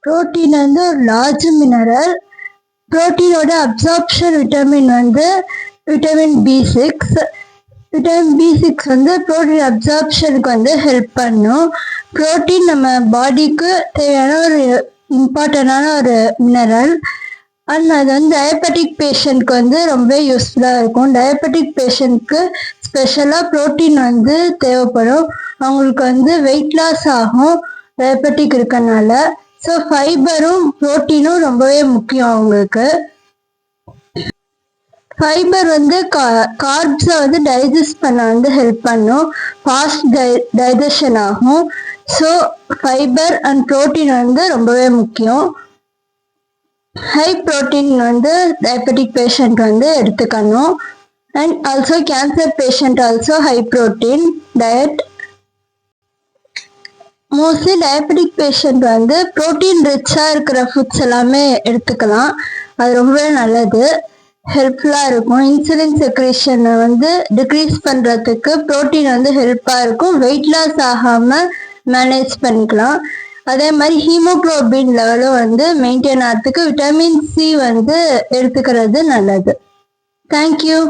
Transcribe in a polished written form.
Protein வந்து ஒரு large mineral. புரோட்டீனோட absorption vitamin வந்து விட்டமின் B6. விட்டமின் B6 வந்து புரோட்டீன் அப்சார்ப்ஷனுக்கு வந்து ஹெல்ப் பண்ணும். புரோட்டீன் நம்ம பாடிக்கு தேவையான ஒரு இம்பார்ட்டண்டான ஒரு மினரல். அண்ட் அது வந்து டயபெட்டிக் பேஷண்ட்க்கு வந்து ரொம்ப யூஸ்ஃபுல்லாக இருக்கும். டயபெட்டிக் பேஷண்ட்க்கு ஸ்பெஷலாக ப்ரோட்டீன் வந்து தேவைப்படும். அவங்களுக்கு வந்து வெயிட் லாஸ் ஆகும் டயபெட்டிக் இருக்கனால. ஸோ ஃபைபரும் ப்ரோட்டீனும் ரொம்பவே முக்கியம் அவங்களுக்கு. ஃபைபர் வந்து கார்ப்ஸை வந்து டைஜஸ்ட் பண்ண வந்து ஹெல்ப் பண்ணும். ஃபாஸ்ட் டைஜஷன் ஆகும். ஸோ ஃபைபர் அண்ட் ப்ரோட்டீன் வந்து ரொம்பவே முக்கியம். ஹை ப்ரோட்டீன் வந்து டயபெட்டிக் பேஷண்ட் வந்து எடுத்துக்கணும். And also cancer patient also high protein diet. Mostly diabetic patient வந்து ப்ரோட்டீன் ரிச்சாக இருக்கிற ஃபுட்ஸ் எல்லாமே எடுத்துக்கலாம். அது ரொம்பவே நல்லது, ஹெல்ப்ஃபுல்லாக இருக்கும். இன்சுலின் செக்ரேஷனை வந்து டிக்ரீஸ் பண்ணுறதுக்கு ப்ரோட்டீன் வந்து ஹெல்ப்பாக இருக்கும். வெயிட் லாஸ் ஆகாமல் மேனேஜ் பண்ணிக்கலாம். அதே மாதிரி ஹீமோக்ளோபின் லெவலும் வந்து மெயின்டைன் ஆகிறதுக்கு விட்டமின் C வந்து எடுத்துக்கிறது நல்லது. தேங்க்யூ.